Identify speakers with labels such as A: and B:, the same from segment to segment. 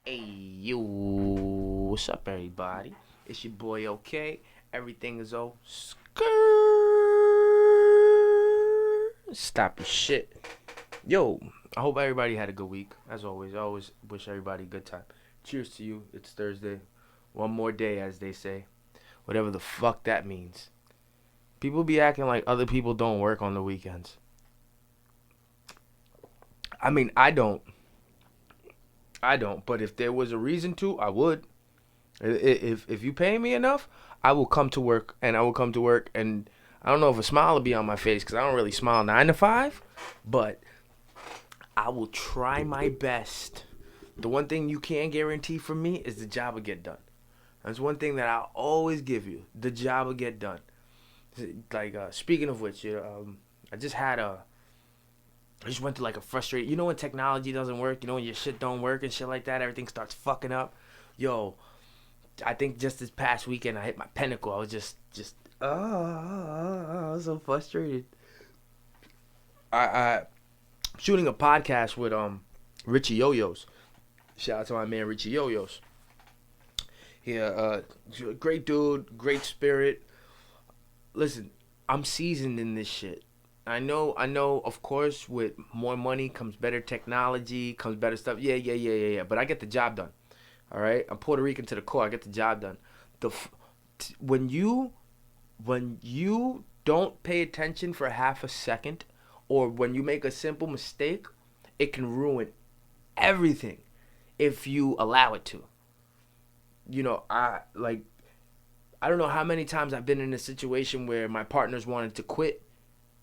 A: Hey, yo, what's up, everybody? It's your boy, OK. Everything is Stop your shit. Yo, I hope everybody had a good week. As always, I always wish everybody a good time. Cheers to you. It's Thursday. One more day, as they say. Whatever the fuck that means. People be acting like other people don't work on the weekends. I mean, I don't. But if there was a reason to, I would. If you pay me enough, I will come to work, and I will come to work, and I don't know if a smile will be on my face because I don't really smile 9 to 5, but I will try my best. The one thing you can't guarantee from me is the job will get done. That's one thing that I'll always give you. The job will get done. Like speaking of which, I just had a. I just went through like a frustrated. You know when technology doesn't work. You know when your shit don't work and shit like that. Everything starts fucking up. Yo, I think just this past weekend I hit my pinnacle. I was I was so frustrated. I shooting a podcast with Richie Yo-Yos. Shout out to my man Richie Yo-Yos. Yeah, great dude, great spirit. Listen, I'm seasoned in this shit. I know. Of course, with more money comes better technology, comes better stuff. Yeah. But I get the job done. All right, I'm Puerto Rican to the core. I get the job done. The when you don't pay attention for half a second, or when you make a simple mistake, it can ruin everything if you allow it to. I don't know how many times I've been in a situation where my partners wanted to quit.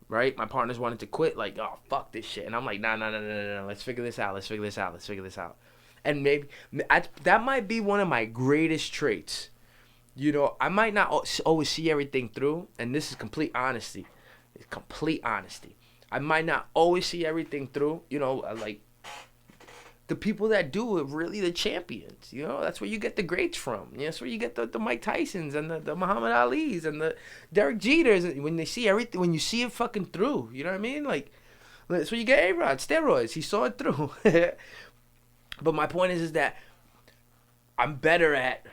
A: Right, my partners wanted to quit. Like, oh fuck this shit, and I'm like, nah, no. Let's figure this out. Let's figure this out. And maybe that might be one of my greatest traits. I might not always see everything through, and this is complete honesty. It's complete honesty. I might not always see everything through. Like the people that do it, really the champions. That's where you get the greats from. That's where you get the Mike Tysons and the Muhammad Alis and the Derek Jeters. When they see everything, when you see it fucking through, you know what I mean? Like that's where you get A-Rod, steroids. He saw it through. But my point is that I'm better at,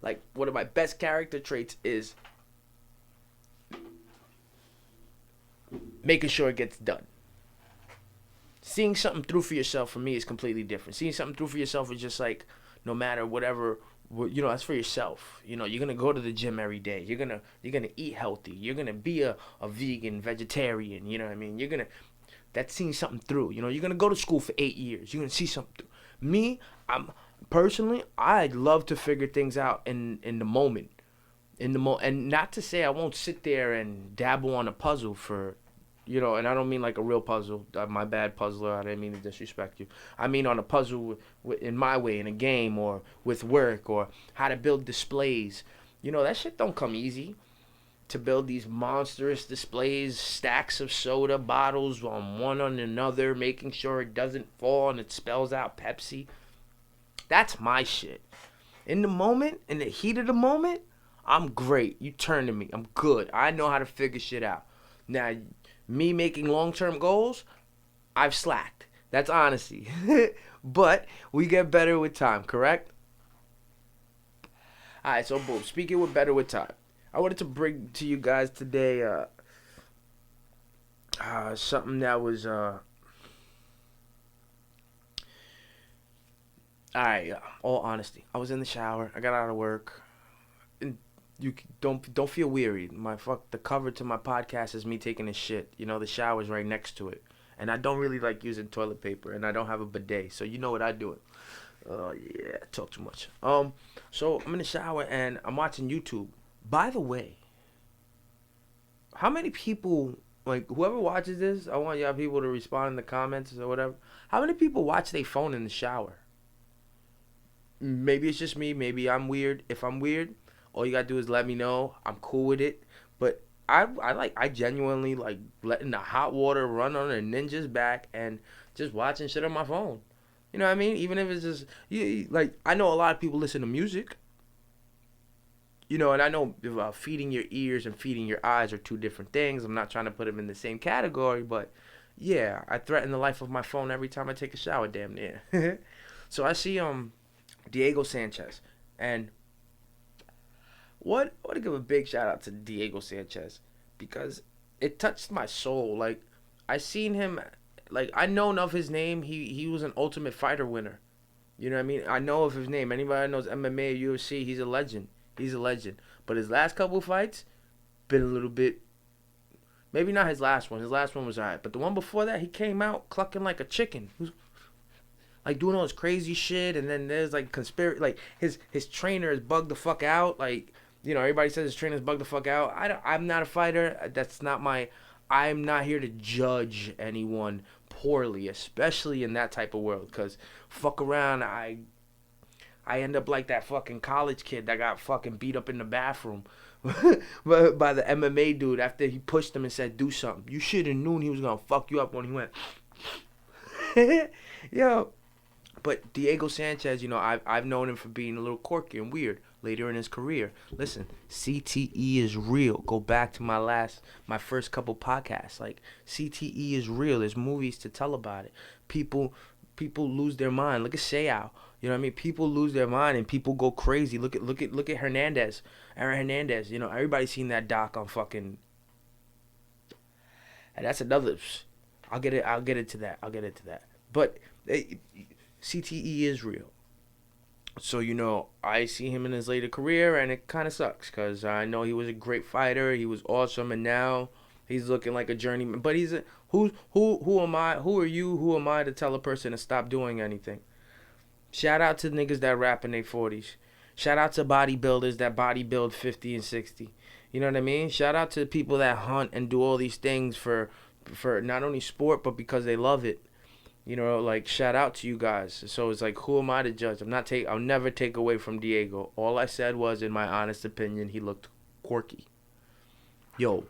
A: like, one of my best character traits is making sure it gets done. Seeing something through for yourself for me is completely different. Seeing something through for yourself is just like, no matter whatever, that's for yourself. You're gonna go to the gym every day. You're gonna eat healthy. You're gonna be a vegan, vegetarian. You know what I mean? That's seeing something through. You're gonna go to school for 8 years. You're gonna see something through. Me, I love to figure things out in the moment. And not to say I won't sit there and dabble on a puzzle for, and I don't mean like a real puzzle. My bad, puzzler. I didn't mean to disrespect you. I mean on a puzzle in my way, in a game or with work or how to build displays. That shit don't come easy. To build these monstrous displays, stacks of soda bottles on one on another, making sure it doesn't fall and it spells out Pepsi. That's my shit. In the moment, in the heat of the moment, I'm great. You turn to me. I'm good. I know how to figure shit out. Now, me making long-term goals, I've slacked. That's honesty. But we get better with time, correct? Alright, so boom. Speaking with better with time. I wanted to bring to you guys today something that was alright, all honesty. I was in the shower. I got out of work. And you don't feel weary. The cover to my podcast is me taking a shit. The shower's right next to it. And I don't really like using toilet paper, and I don't have a bidet. So you know what I do. Oh yeah, I talk too much. So I'm in the shower and I'm watching YouTube. By the way, how many people, like, whoever watches this, I want y'all people to respond in the comments or whatever. How many people watch their phone in the shower? Maybe it's just me. Maybe I'm weird. If I'm weird, all you gotta do is let me know. I'm cool with it. But I genuinely like letting the hot water run on a ninja's back and just watching shit on my phone. You know what I mean? Even if it's just, like, I know a lot of people listen to music. And I know feeding your ears and feeding your eyes are two different things. I'm not trying to put them in the same category, but Yeah, I threaten the life of my phone every time I take a shower, damn near. So I see Diego Sanchez, and what I want to give a big shout out to Diego Sanchez because it touched my soul. Like I seen him, like I known of his name. He was an Ultimate Fighter winner. You know what I mean? I know of his name. Anybody that knows MMA or UFC, he's a legend. He's a legend. But his last couple fights been a little bit. Maybe not his last one. His last one was alright, but the one before that, he came out clucking like a chicken. Like doing all this crazy shit, and then there's like conspiracy. Like his trainer is bugged the fuck out. Like everybody says his trainer's bugged the fuck out. I'm not a fighter. That's not my. I'm not here to judge anyone poorly, especially in that type of world. Cause fuck around, I end up like that fucking college kid that got fucking beat up in the bathroom by the MMA dude after he pushed him and said, "Do something." You should have known he was gonna fuck you up when he went. Yo. But Diego Sanchez, I've known him for being a little quirky and weird later in his career. Listen, CTE is real. Go back to my first couple podcasts. Like CTE is real. There's movies to tell about it. People lose their mind. Look at Seau. You know what I mean? People lose their mind and people go crazy. Look at Hernandez. Aaron Hernandez. Everybody's seen that doc on fucking. And that's another. I'll get into that. But. CTE is real. So, I see him in his later career, and it kind of sucks because I know he was a great fighter. He was awesome, and now he's looking like a journeyman. But who am I? Who are you? Who am I to tell a person to stop doing anything? Shout out to niggas that rap in their 40s. Shout out to bodybuilders that bodybuild 50 and 60. You know what I mean? Shout out to people that hunt and do all these things for not only sport, but because they love it. Like shout out to you guys. So it's like, who am I to judge? I'll never take away from Diego. All I said was, in my honest opinion, he looked quirky. Yo,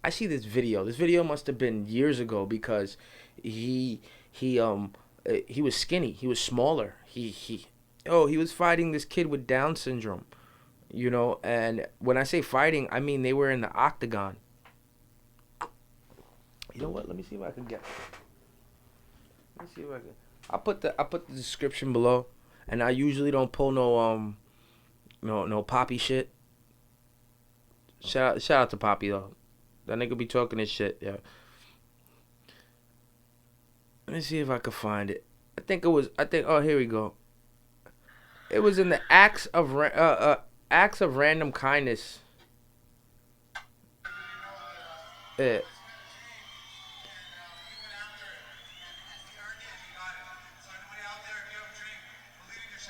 A: I see this video. This video must have been years ago because he was skinny. He was smaller. He was fighting this kid with Down syndrome. And when I say fighting, I mean they were in the octagon. You know what? Let me see if I can get. Let's see if I can. I put the description below, and I usually don't pull no Poppy shit. Shout out to Poppy though. That nigga be talking his shit, yeah. Let me see if I can find it. Oh, here we go. It was in the acts of random kindness. Yeah.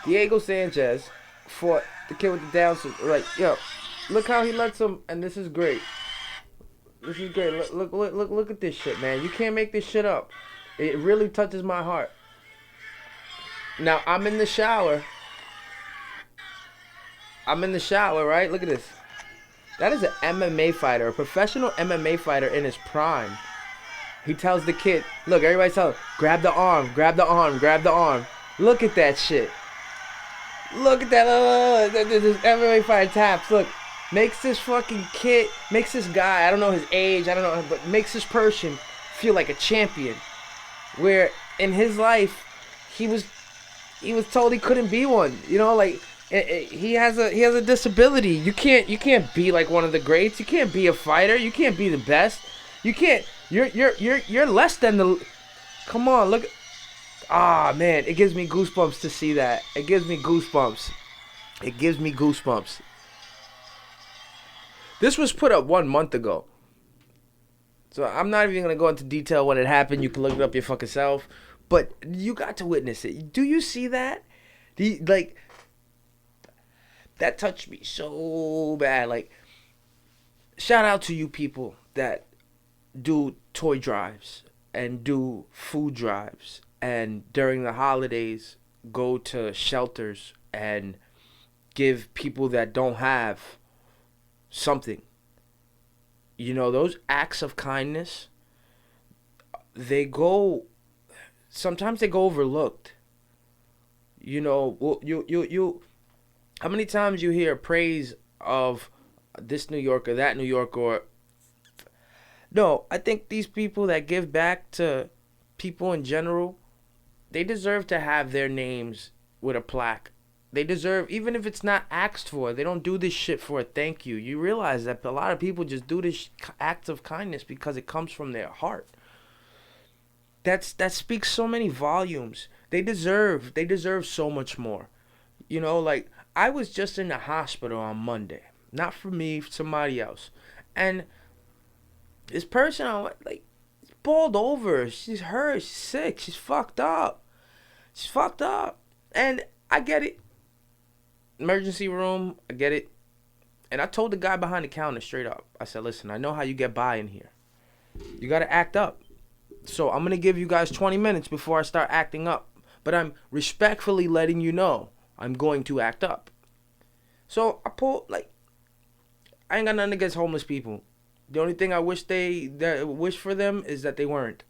A: Diego Sanchez fought the kid with the Down syndrome. Like, yo, look how he lets him, and this is great. This is great. Look at this shit, man. You can't make this shit up. It really touches my heart. Now, I'm in the shower, right? Look at this. That is an MMA fighter, a professional MMA fighter in his prime. He tells the kid, look, everybody tell him, grab the arm. Look at that shit. Look at that. This MMA fighter taps. Look, makes this guy, I don't know his age, but makes this person feel like a champion. Where in his life, he was told he couldn't be one. Like he has a disability. You can't be like one of the greats. You can't be a fighter. You can't be the best. You can't. You're less than the. Come on, look. Ah, man, it gives me goosebumps to see that. It gives me goosebumps. This was put up 1 month ago. So I'm not even going to go into detail when it happened. You can look it up your fucking self. But you got to witness it. Do you see that? That touched me so bad. Like, shout out to you people that do toy drives and do food drives. And during the holidays, go to shelters and give people that don't have something. Those acts of kindness, sometimes they go overlooked. How many times you hear praise of this New York or that New York, or No, I think these people that give back to people in general, they deserve to have their names with a plaque. They deserve, even if it's not asked for, they don't do this shit for a thank you. You realize that a lot of people just do this acts of kindness because it comes from their heart. That speaks so many volumes. They deserve so much more. You know, like I was just in the hospital on Monday. Not for me, for somebody else. And this person, like, balled over. She's hurt. She's sick. She's fucked up. She's fucked up. And I get it. Emergency room. I get it. And I told the guy behind the counter straight up. I said, listen, I know how you get by in here. You got to act up. So I'm going to give you guys 20 minutes before I start acting up. But I'm respectfully letting you know I'm going to act up. So I pulled, like, I ain't got nothing against homeless people. The only thing I wish wish for them is that they weren't.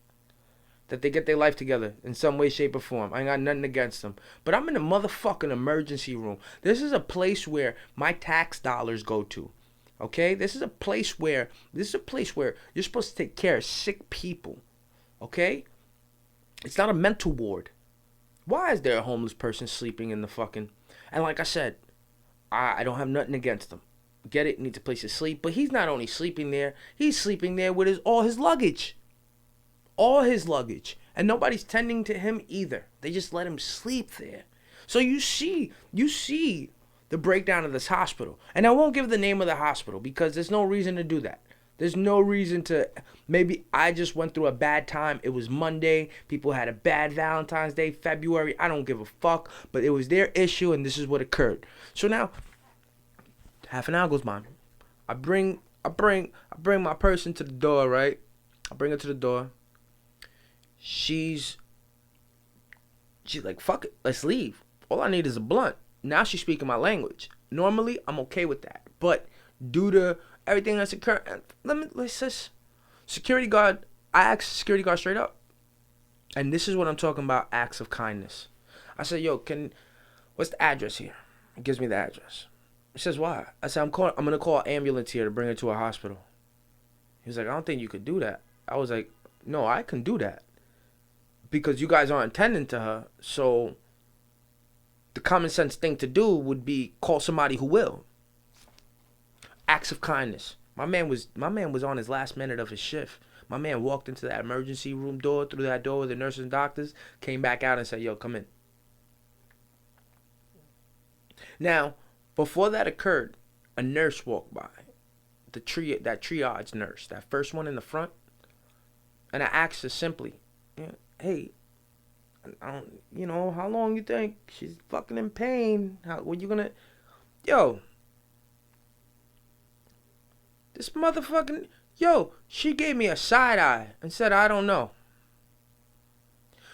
A: That they get their life together in some way, shape, or form. I ain't got nothing against them. But I'm in a motherfucking emergency room. This is a place where my tax dollars go to. Okay? This is a place where you're supposed to take care of sick people. Okay? It's not a mental ward. Why is there a homeless person sleeping in the fucking... And like I said, I don't have nothing against them. Get it? Needs a place to sleep. But he's not only sleeping there, he's sleeping there with all his luggage. All his luggage. And nobody's tending to him either. They just let him sleep there. So you see the breakdown of this hospital. And I won't give the name of the hospital because there's no reason to do that. There's no reason to... Maybe I just went through a bad time. It was Monday. People had a bad Valentine's Day, February. I don't give a fuck. But it was their issue and this is what occurred. So now, half an hour goes by. I bring my person to the door, right? I bring her to the door. She's like, fuck it, let's leave. All I need is a blunt. Now she's speaking my language. Normally, I'm okay with that. But due to everything that's occurred, let's just, security guard, I asked the security guard straight up. And this is what I'm talking about, acts of kindness. I said, yo, what's the address here? He gives me the address. He says, why? I said, I'm going to call an ambulance here to bring her to a hospital. He was like, I don't think you could do that. I was like, no, I can do that. Because you guys aren't tending to her, so the common sense thing to do would be call somebody who will. Acts of kindness. My man was on his last minute of his shift. My man walked into that emergency room door, through that door with the nurses and doctors, came back out and said, yo, come in. Now, before that occurred, a nurse walked by. That triage nurse, that first one in the front. And I asked her simply, hey, how long you think? She's fucking in pain. When you gonna... Yo. This motherfucking... Yo, she gave me a side eye and said, I don't know.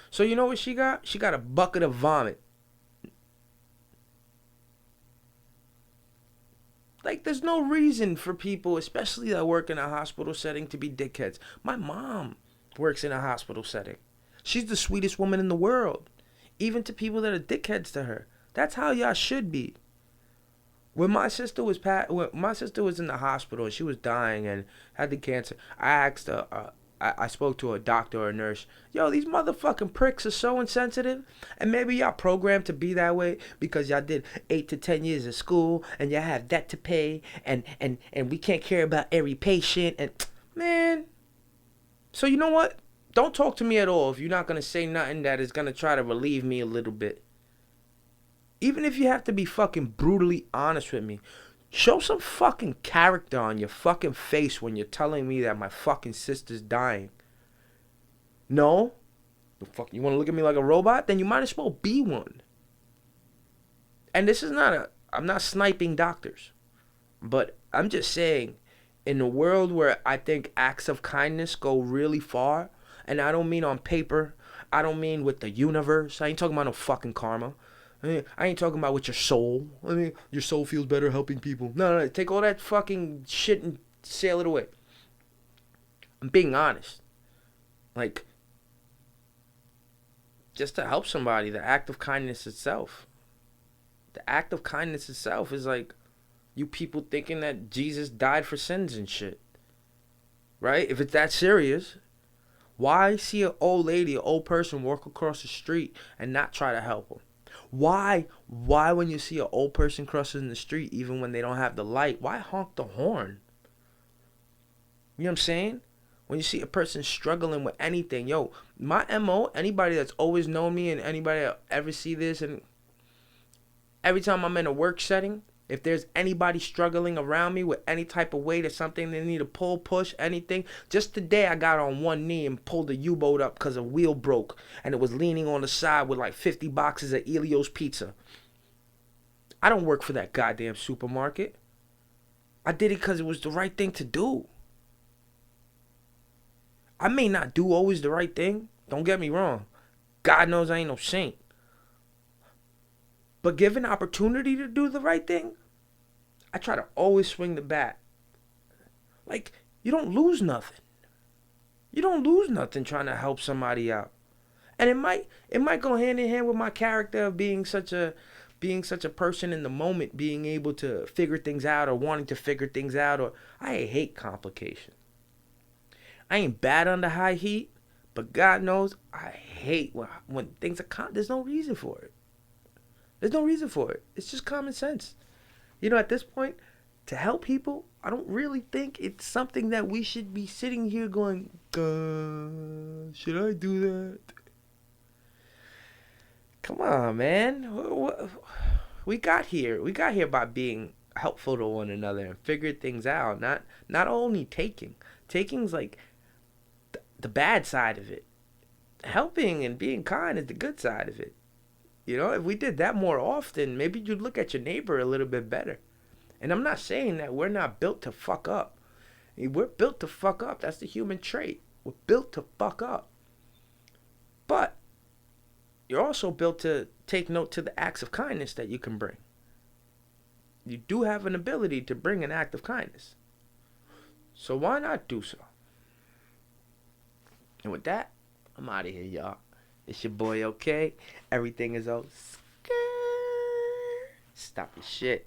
A: So you know what she got? She got a bucket of vomit. Like, there's no reason for people, especially that work in a hospital setting, to be dickheads. My mom works in a hospital setting. She's the sweetest woman in the world. Even to people that are dickheads to her. That's how y'all should be. When my sister was in the hospital and she was dying and had the cancer, I asked her, I spoke to a doctor or a nurse, yo, these motherfucking pricks are so insensitive. And maybe y'all programmed to be that way because y'all did 8 to 10 years of school and y'all have debt to pay and we can't care about every patient. And man, so you know what? Don't talk to me at all if you're not going to say nothing that is going to try to relieve me a little bit. Even if you have to be fucking brutally honest with me, show some fucking character on your fucking face when you're telling me that my fucking sister's dying. No? The fuck, you want to look at me like a robot? Then you might as well be one. And this is I'm not sniping doctors. But I'm just saying, in a world where I think acts of kindness go really far, and I don't mean on paper, I don't mean with the universe, I ain't talking about no fucking karma. I ain't talking about with your soul. I mean, your soul feels better helping people. No, take all that fucking shit and sail it away. I'm being honest. Like, just to help somebody, the act of kindness itself. The act of kindness itself is like you people thinking that Jesus died for sins and shit. right? If it's that serious, why see an old lady, an old person walk across the street and not try to help them? Why when you see an old person crossing the street, even when they don't have the light, why honk the horn? You know what I'm saying? When you see a person struggling with anything, yo, my MO, anybody that's always known me and anybody that ever see this, and every time I'm in a work setting, if there's anybody struggling around me with any type of weight or something they need to pull, push, anything. Just today I got on one knee and pulled a U-boat up because a wheel broke and it was leaning on the side with like 50 boxes of Elio's pizza. I don't work for that goddamn supermarket. I did it because it was the right thing to do. I may not do always the right thing. Don't get me wrong. God knows I ain't no saint. But given opportunity to do the right thing, I try to always swing the bat. Like, you don't lose nothing. You don't lose nothing trying to help somebody out. And it might go hand in hand with my character of being such a person in the moment, being able to figure things out or wanting to figure things out. Or I hate complication. I ain't bad under high heat, but God knows I hate when things are there's no reason for it. There's no reason for it. It's just common sense. You know, at this point, to help people, I don't really think it's something that we should be sitting here going, should I do that? Come on, man. We got here. We got here by being helpful to one another and figured things out. Not only taking. Taking's like the bad side of it. Helping and being kind is the good side of it. You know, if we did that more often, maybe you'd look at your neighbor a little bit better. And I'm not saying that we're not built to fuck up. We're built to fuck up. That's the human trait. We're built to fuck up. But you're also built to take note to the acts of kindness that you can bring. You do have an ability to bring an act of kindness. So why not do so? And with that, I'm out of here, y'all. It's your boy, OK. Everything is O. Stop your shit.